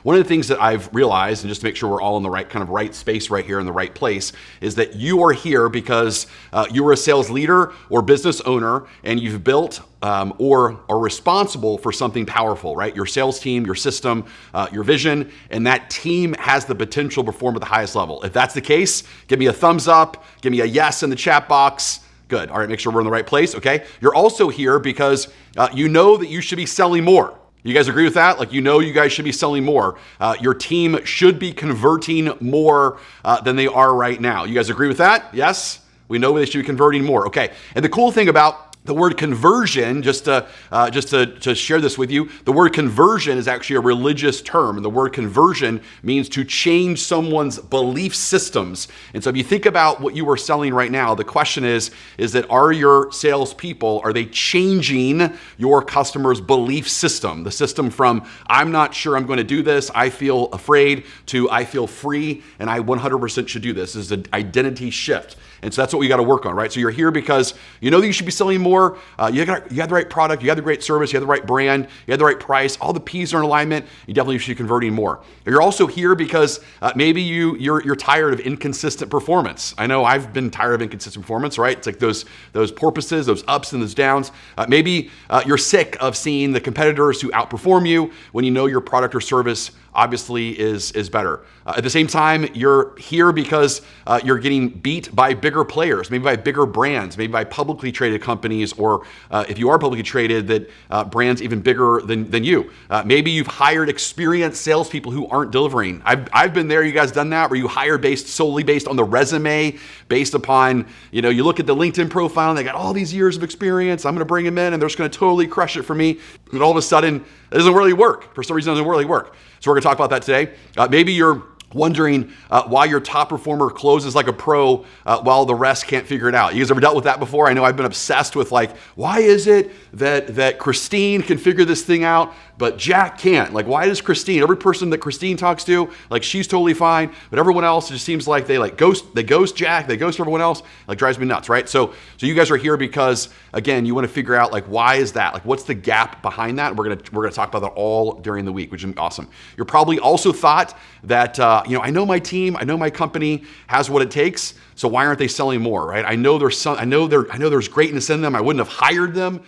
One of the things that I've realized, and just to make sure we're all in the right space right here in the right place, is that you are here because you are a sales leader or business owner, and you've built or are responsible for something powerful, right? Your sales team, your system, your vision, and that team has the potential to perform at the highest level. If that's the case, give me a thumbs up, give me a yes in the chat box. Good. All right, make sure we're in the right place, okay? You're also here because you know that you should be selling more. You guys agree with that? Like, you guys should be selling more. Your team should be converting more than they are right now. You guys agree with that? Yes? We know they should be converting more. Okay. And the cool thing about the word conversion, just to share this with you, the word conversion is actually a religious term. And the word conversion means to change someone's belief systems. And so if you think about what you are selling right now, the question is that are your salespeople, are they changing your customer's belief system? The system from, I'm not sure I'm going to do this, I feel afraid, to I feel free, and I 100% should do this. This is an identity shift. And so that's what we got to work on, right? So you're here because you know that you should be selling more. You have the right product, you have the great service, you have the right brand, you have the right price. All the P's are in alignment. You definitely should be converting more. You're also here because maybe you're tired of inconsistent performance. I know I've been tired of inconsistent performance, right? It's like those porpoises, those ups and those downs. Maybe you're sick of seeing the competitors who outperform you when you know your product or service obviously is better. At the same time, you're here because you're getting beat by bigger players, maybe by bigger brands, maybe by publicly traded companies, or if you are publicly traded, that brands even bigger than you. Maybe you've hired experienced salespeople who aren't delivering. I've been there. You guys done that, where you hire solely based on the resume, based upon, you look at the LinkedIn profile and they got all these years of experience. I'm going to bring them in and they're just going to totally crush it for me. And all of a sudden, it doesn't really work. For some reason, it doesn't really work. So we're going to talk about that today. Maybe you're wondering why your top performer closes like a pro while the rest can't figure it out. You guys ever dealt with that before? I know I've been obsessed with why is it that Christine can figure this thing out, but Jack can't? Like, why does Christine, every person that Christine talks to, she's totally fine, but everyone else, it just seems like they ghost Jack, they ghost everyone else, drives me nuts, right? So you guys are here because, again, you want to figure out why is that? What's the gap behind that? We're gonna talk about that all during the week, which is awesome. You're probably also thought that, I know my team, I know my company has what it takes, so why aren't they selling more, right? I know there's greatness in them. I wouldn't have hired them.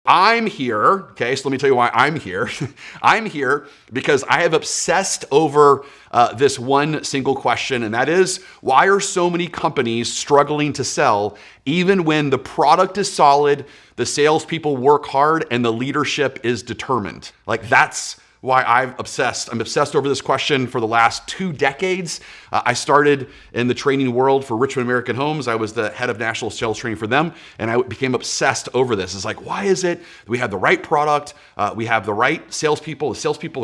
I'm here, okay, so let me tell you why I'm here. I'm here because I have obsessed over this one single question, and that is, why are so many companies struggling to sell even when the product is solid, the salespeople work hard, and the leadership is determined? That's why I'm obsessed over this question for the last 2 decades. I started in the training world for Richmond American Homes. I was the head of national sales training for them, and I became obsessed over this. It's why is it that we have the right product, we have the right salespeople, the salespeople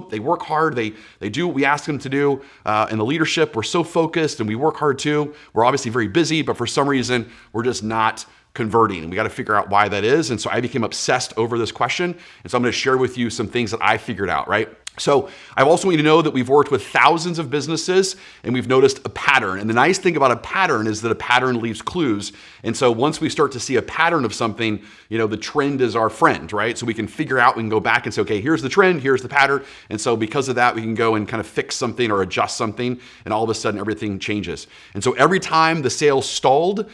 they work hard, they do what we ask them to do, and the leadership, we're so focused and we work hard too. We're obviously very busy, but for some reason, we're just not converting. And we got to figure out why that is. And so I became obsessed over this question. And so I'm going to share with you some things that I figured out, right? So I also want you to know that we've worked with thousands of businesses and we've noticed a pattern. And the nice thing about a pattern is that a pattern leaves clues. And so once we start to see a pattern of something, the trend is our friend, right? So we can figure out, we can go back and say, okay, here's the trend, here's the pattern. And so because of that, we can go and kind of fix something or adjust something, and all of a sudden everything changes. And so every time the sales stalled,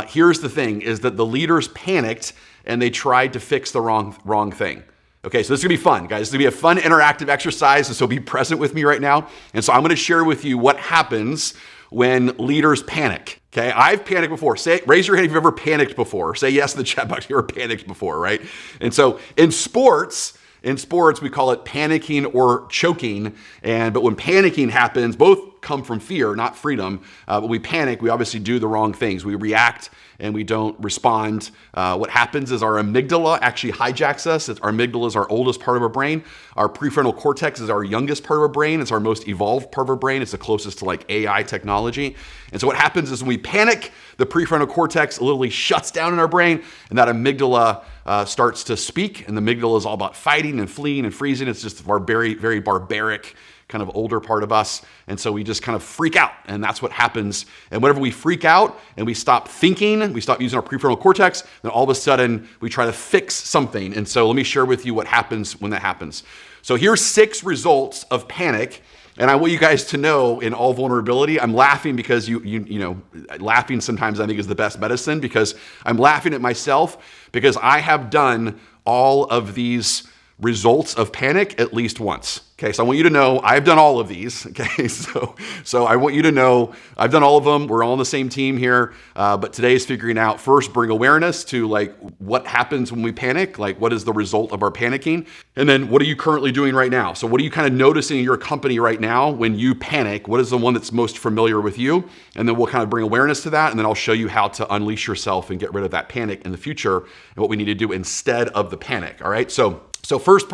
here's the thing, is that the leaders panicked and they tried to fix the wrong thing. Okay, so this is gonna be fun, guys. This is gonna be a fun interactive exercise, and so be present with me right now. And so I'm gonna share with you what happens when leaders panic. Okay, I've panicked before. Raise your hand if you've ever panicked before. Say yes in the chat box if you've ever panicked before, right? And so in sports, we call it panicking or choking. But when panicking happens, both come from fear, not freedom. But we panic, we obviously do the wrong things. We react and we don't respond. What happens is our amygdala actually hijacks us. Our amygdala is our oldest part of our brain. Our prefrontal cortex is our youngest part of our brain. It's our most evolved part of our brain. It's the closest to AI technology. And so what happens is when we panic, the prefrontal cortex literally shuts down in our brain, and that amygdala starts to speak. And the amygdala is all about fighting and fleeing and freezing. It's just our very, very barbaric kind of older part of us. And so we just kind of freak out, and that's what happens. And whenever we freak out and we stop thinking, we stop using our prefrontal cortex, then all of a sudden we try to fix something. And so let me share with you what happens when that happens. So here's 6 results of panic. And I want you guys to know, in all vulnerability, I'm laughing because you know, laughing sometimes I think is the best medicine, because I'm laughing at myself because I have done all of these results of panic at least once. Okay, so I want you to know I've done all of these. Okay, so I want you to know I've done all of them. We're all on the same team here. But today is figuring out, first, bring awareness to like what happens when we panic, like what is the result of our panicking, and then what are you currently doing right now? So what are you kind of noticing in your company right now when you panic? What is the one that's most familiar with you? And then we'll kind of bring awareness to that, and then I'll show you how to unleash yourself and get rid of that panic in the future and what we need to do instead of the panic. All right, so first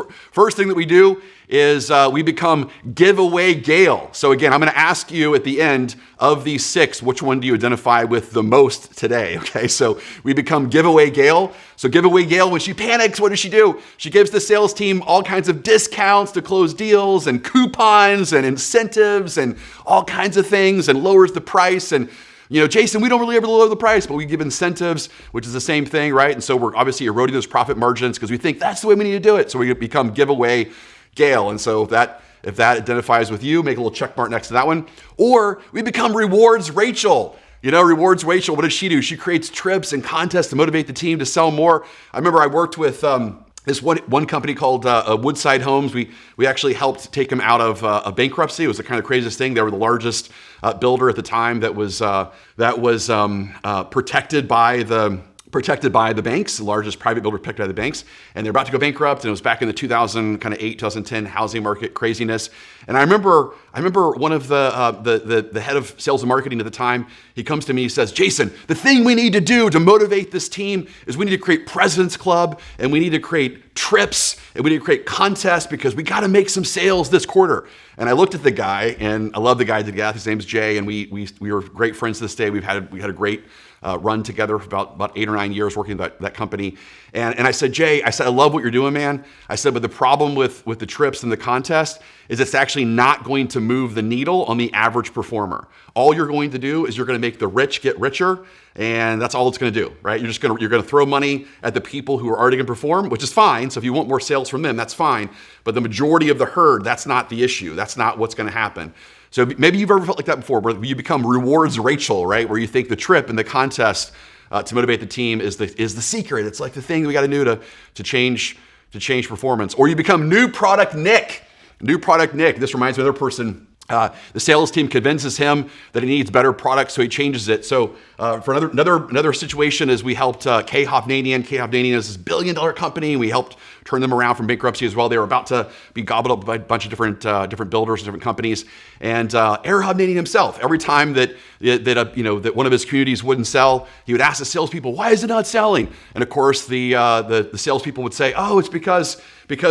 thing that we do is we become giveaway Gale. So again, I'm going to ask you at the end of these 6, which one do you identify with the most today? Okay, so we become giveaway Gale. So giveaway Gale, when she panics, what does she do? She gives the sales team all kinds of discounts to close deals and coupons and incentives and all kinds of things, and lowers the price. And you know, Jason, we don't really ever lower the price, but we give incentives, which is the same thing, right? And so we're obviously eroding those profit margins because we think that's the way we need to do it. So we become giveaway Gale. And so if that identifies with you, make a little check mark next to that one. Or we become rewards Rachel. You know, rewards Rachel, what does she do? She creates trips and contests to motivate the team to sell more. I remember I worked with this one company called Woodside Homes. We actually helped take them out of a bankruptcy. It was the kind of craziest thing. They were the largest builder at the time that was protected by the banks, the largest private builder protected by the banks, and they're about to go bankrupt. And it was back in the 2008, 2010 housing market craziness. And I remember one of the head of sales and marketing at the time. He comes to me, he says, "Jason, the thing we need to do to motivate this team is we need to create President's Club, and we need to create trips, and we need to create contests because we got to make some sales this quarter." And I looked at the guy, and I love the guy to death. His name's Jay, and we were great friends to this day. We had a great run together for about 8 or 9 years working at that company. And I said, "Jay, I love what you're doing, man." I said, "But the problem with the trips and the contest is it's actually not going to move the needle on the average performer. All you're going to do is you're going to make the rich get richer, and that's all it's going to do, right? You're going to throw money at the people who are already going to perform, which is fine. So if you want more sales from them, that's fine. But the majority of the herd, that's not the issue. That's not what's going to happen." So maybe you've ever felt like that before, where you become rewards Rachel, right? Where you think the trip and the contest to motivate the team is the secret. It's like the thing we got to do to change performance. Or you become new product Nick. New product Nick. This reminds me of another person. The sales team convinces him that he needs better products, so he changes it. So for another situation is we helped K Hovnanian. K Hovnanian is this $1 billion company. We helped turn them around from bankruptcy as well. They were about to be gobbled up by a bunch of different builders and different companies. And Aaron Hovnanian himself, every time that one of his communities wouldn't sell, he would ask the salespeople, "Why is it not selling?" And of course, the salespeople would say, "Oh, it's because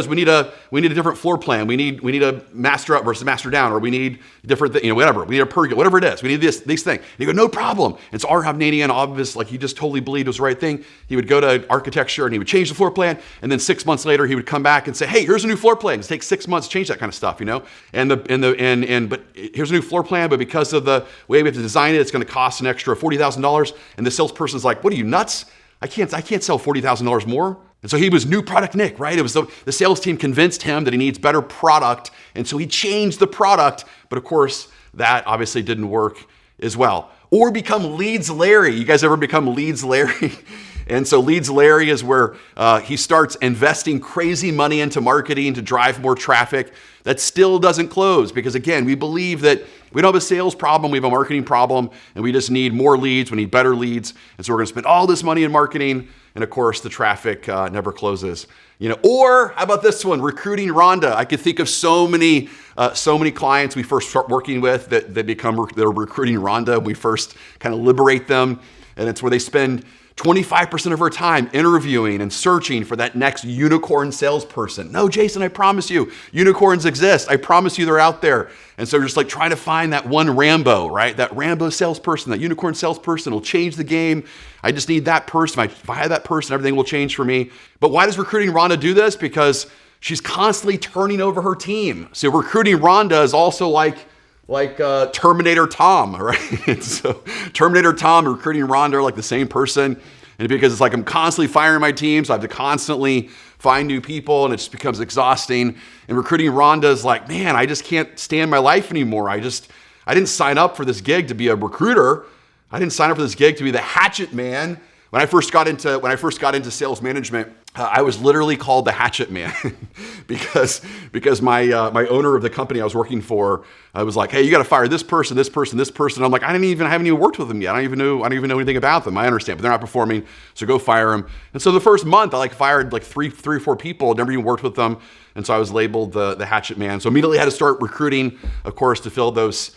we need a different floor plan. We need a master up versus master down, or we need different, whatever. We need a pergola, whatever it is. We need these things." And he go, "No problem." And so our Hovnanian, obvious, like he just totally believed it was the right thing. He would go to architecture and he would change the floor plan, and then 6 months later he would come back and say, "Hey, here's a new floor plan." It takes 6 months to change that kind of stuff, but here's a new floor plan, but because of the way we have to design it, it's going to cost an extra $40,000. And the salesperson's like, "What are you, nuts? I can't sell $40,000 more." And so he was new product Nick, right? It was the sales team convinced him that he needs better product. And so he changed the product. But of course, that obviously didn't work as well. Or become Leads Larry. You guys ever become Leads Larry? And so Leads Larry is where he starts investing crazy money into marketing to drive more traffic. That still doesn't close because, again, we believe that we don't have a sales problem, we have a marketing problem, and we just need more leads, we need better leads. And so we're going to spend all this money in marketing, and of course, the traffic never closes. Or how about this one, recruiting Rhonda? I could think of so many clients we first start working with that they're recruiting Rhonda. We first kind of liberate them, and it's where they spend 25% of our time interviewing and searching for that next unicorn salesperson. No, Jason, I promise you, unicorns exist. I promise you they're out there. And so we're just like trying to find that one Rambo, right? That Rambo salesperson, that unicorn salesperson will change the game. I just need that person. If I have that person, everything will change for me. But why does recruiting Rhonda do this? Because she's constantly turning over her team. So recruiting Rhonda is also like Terminator Tom, right? And so Terminator Tom and recruiting Rhonda are like the same person. And because it's like I'm constantly firing my team, so I have to constantly find new people, and it just becomes exhausting. And recruiting Rhonda is like, man, I just can't stand my life anymore. I didn't sign up for this gig to be a recruiter. I didn't sign up for this gig to be the hatchet man. When I first got into sales management, I was literally called the hatchet man because my owner of the company I was working for, I was like, hey, you got to fire this person, this person, this person. I'm like, I haven't even worked with them yet. I don't even know anything about them. I understand, but they're not performing, so go fire them. And so the first month, I fired three or four people, never even worked with them, and so I was labeled the hatchet man. So immediately had to start recruiting, of course, to fill those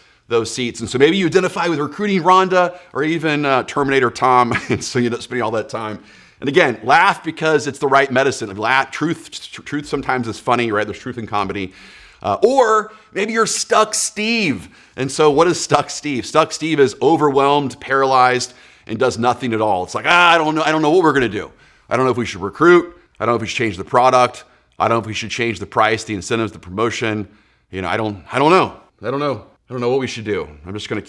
seats. And so maybe you identify with recruiting Rhonda or even Terminator Tom, and so you end up spending all that time. And again, laugh because it's the right medicine. Truth sometimes is funny, right? There's truth in comedy. Or maybe you're stuck Steve. And so what is stuck Steve? Stuck Steve is overwhelmed, paralyzed, and does nothing at all. It's like, I don't know what we're going to do. I don't know if we should recruit. I don't know if we should change the product. I don't know if we should change the price, the incentives, the promotion. I don't know. I don't know what we should do. We're just going to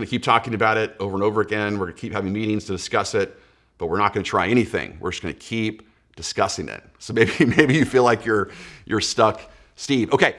keep talking about it over and over again. We're going to keep having meetings to discuss it, but we're not going to try anything. We're just going to keep discussing it. So maybe you feel like you're stuck, Steve. Okay.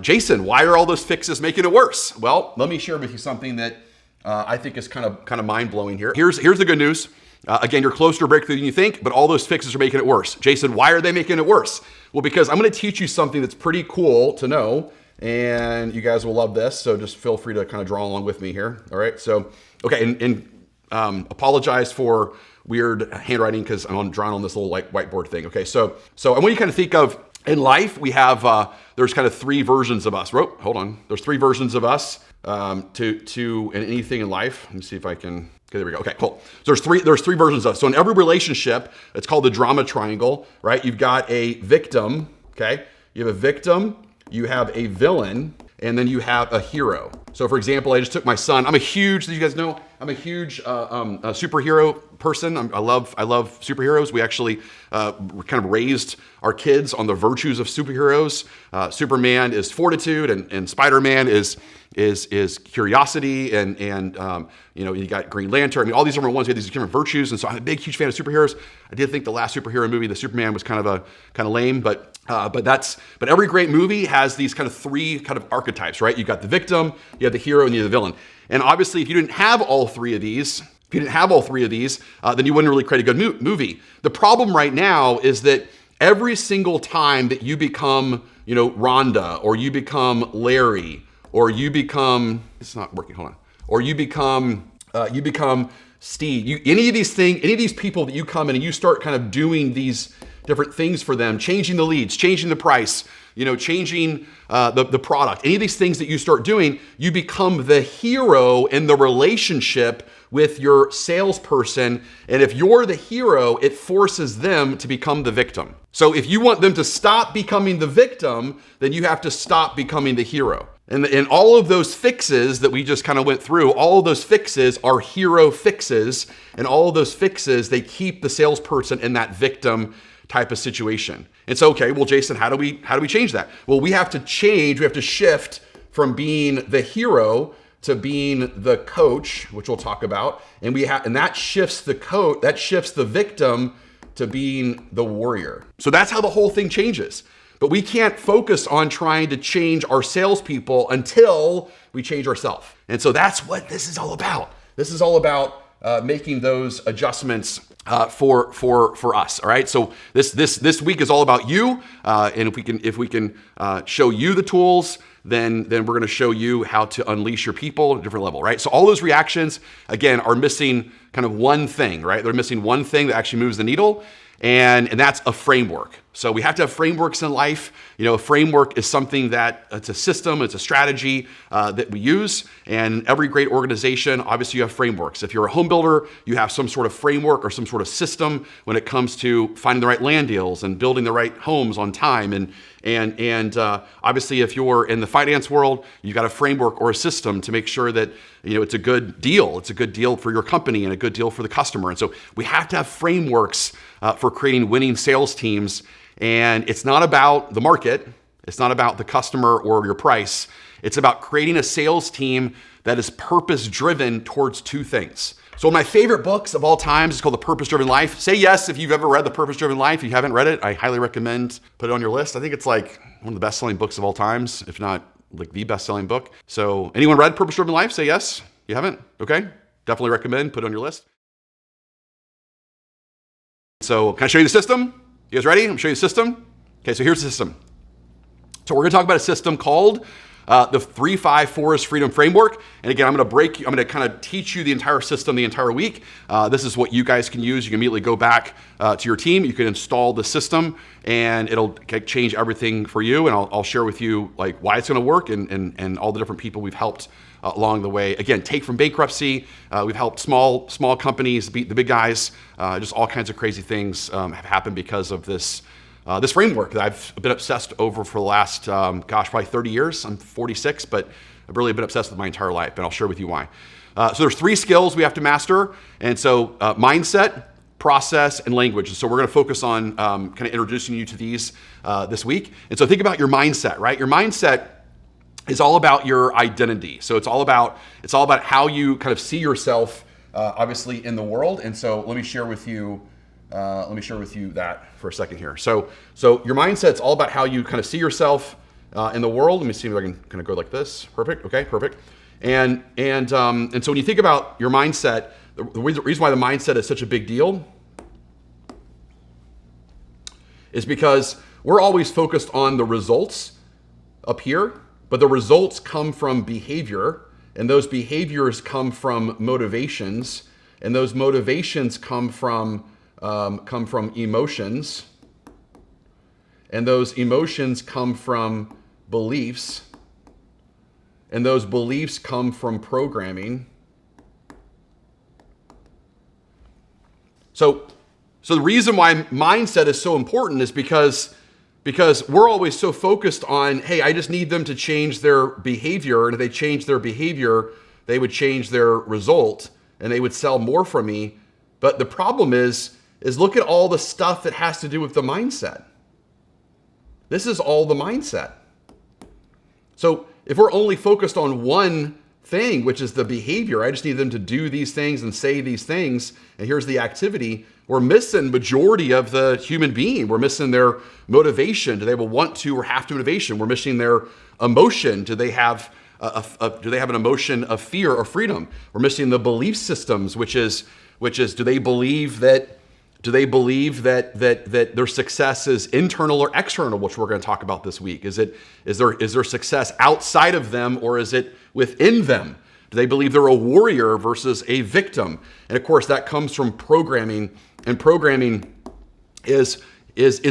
Jason, why are all those fixes making it worse? Well, let me share with you something that I think is kind of mind-blowing here. Here's the good news. Again, you're closer to breakthrough than you think, but all those fixes are making it worse. Jason, why are they making it worse? Well, because I'm going to teach you something that's pretty cool to know, and you guys will love this, so just feel free to kind of draw along with me here. All right, so, okay, and apologize for weird handwriting because I'm drawing on this little whiteboard thing. Okay, so I want you to kind of think of, in life, we have, there's kind of three versions of us. Hold on. There's three versions of us in anything in life. Let me see if I can... Okay, there we go. Okay, cool. So there's three versions of it. So in every relationship, it's called the drama triangle, right? You've got a victim, okay? You have a victim, you have a villain, and then you have a hero. So for example, I just took my son. I'm a huge superhero person. I love superheroes. We actually kind of raised our kids on the virtues of superheroes. Superman is fortitude, and Spider-Man is curiosity, and you got Green Lantern. I mean, all these different ones, we have these different virtues, and so I'm a huge fan of superheroes. I did think the last superhero movie, the Superman, was kind of lame, but every great movie has these kind of three kind of archetypes, right? You got the victim, you have the hero, and you have the villain. And obviously, if you didn't have all three of these, then you wouldn't really create a good movie. The problem right now is that every single time that you become, Rhonda, or you become Larry, or you become, it's not working, hold on, or you become Steve, any of these people that you come in and you start kind of doing these different things for them, changing the leads, changing the price, changing the product, any of these things that you start doing, you become the hero in the relationship with your salesperson. And if you're the hero, it forces them to become the victim. So if you want them to stop becoming the victim, then you have to stop becoming the hero. And all of those fixes that we just kind of went through, all of those fixes are hero fixes. And all of those fixes, they keep the salesperson in that victim type of situation. And so, okay, well, Jason, how do we change that? Well, we have to shift from being the hero to being the coach, which we'll talk about. And that shifts the victim to being the warrior. So that's how the whole thing changes. But we can't focus on trying to change our salespeople until we change ourselves. And so that's what this is all about. This is all about making those adjustments for us. All right. So this week is all about you. And if we can show you the tools, then we're going to show you how to unleash your people at a different level. Right. So all those reactions, again, are missing kind of one thing. Right. They're missing one thing that actually moves the needle. And that's a framework. So we have to have frameworks in life. A framework is something that it's a system, it's a strategy that we use. And every great organization, obviously you have frameworks. If you're a home builder, you have some sort of framework or some sort of system when it comes to finding the right land deals and building the right homes on time. And obviously if you're in the finance world, you've got a framework or a system to make sure that it's a good deal. It's a good deal for your company and a good deal for the customer. And so we have to have frameworks for creating winning sales teams. And it's not about the market. It's not about the customer or your price. It's about creating a sales team that is purpose-driven towards two things. So one of my favorite books of all time is called The Purpose-Driven Life. Say yes if you've ever read The Purpose-Driven Life. If you haven't read it, I highly recommend put it on your list. I think it's like one of the best-selling books of all times, if not like the best-selling book. So anyone read Purpose-Driven Life? Say yes. You haven't? Okay. Definitely recommend. Put it on your list. So can I show you the system? You guys ready? I'm going to show you the system. Okay, so here's the system. So we're going to talk about a system called the 3-5 Forrest Freedom Framework. And again, I'm going to kind of teach you the entire system the entire week. This is what you guys can use. You can immediately go back to your team. You can install the system and it'll change everything for you. And I'll share with you like why it's going to work and all the different people we've helped along the way. Again, take from bankruptcy. We've helped small companies beat the big guys. Just all kinds of crazy things have happened because of this framework that I've been obsessed over for the last, probably 30 years. I'm 46, but I've really been obsessed with my entire life, and I'll share with you why. So there's 3 skills we have to master. And so mindset, process, and language. And so we're going to focus on kind of introducing you to these this week. And so think about your mindset, right? Your mindset is all about your identity. So it's all about how you kind of see yourself, obviously, in the world. And so let me share with you that for a second here. So your mindset's all about how you kind of see yourself in the world. Let me see if I can kind of go like this. Perfect. Okay, perfect. And so when you think about your mindset, the reason why the mindset is such a big deal is because we're always focused on the results up here, but the results come from behavior, and those behaviors come from motivations, and those motivations come from emotions, and those emotions come from beliefs, and those beliefs come from programming. So the reason why mindset is so important is because we're always so focused on, hey, I just need them to change their behavior, and if they change their behavior, they would change their result, and they would sell more from me. But the problem is look at all the stuff that has to do with the mindset. This is all the mindset. So if we're only focused on one thing, which is the behavior, I just need them to do these things and say these things, and here's the activity, we're missing majority of the human being. We're missing their motivation. Do they have a want to or have to motivation? We're missing their emotion. Do they have an emotion of fear or freedom? We're missing the belief systems, which is do they believe that their success is internal or external, which we're going to talk about this week? Is there success outside of them, or is it within them? Do they believe they're a warrior versus a victim? And of course, that comes from programming, and programming is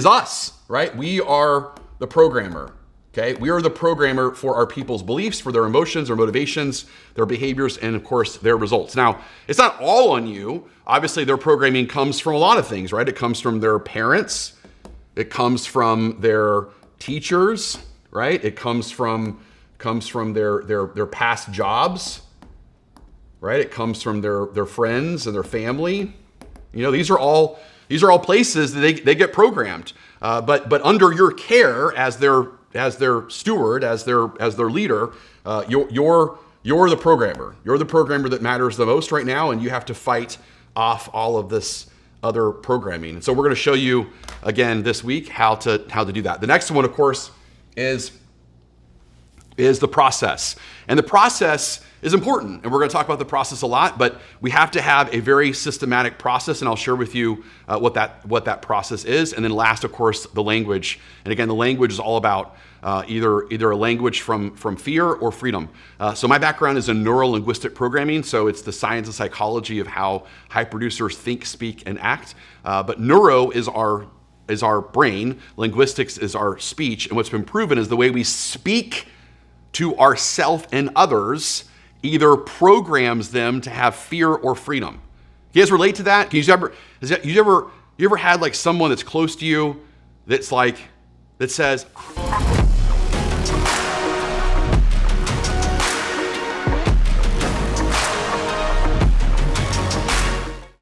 us, right? We are the programmer. Okay, we are the programmer for our people's beliefs, for their emotions, their motivations, their behaviors, and of course, their results. Now, it's not all on you. Obviously, their programming comes from a lot of things, right? It comes from their parents. It comes from their teachers, right? It comes from their past jobs, right? It comes from their friends and their family. These are all places that they get programmed. But under your care as their steward, as their leader, you're the programmer. You're the programmer that matters the most right now, and you have to fight off all of this other programming. And so we're going to show you again this week how to do that. The next one, of course, is the process. And the process is important, and we're going to talk about the process a lot, but we have to have a very systematic process, and I'll share with you what that process is. And then last, of course, the language. And again, the language is all about either a language from fear or freedom. So my background is in neuro-linguistic programming, so it's the science and psychology of how high producers think, speak, and act. But neuro is our brain, linguistics is our speech, and what's been proven is the way we speak to ourself and others either programs them to have fear or freedom. You guys relate to that? You ever had like someone that's close to you that says,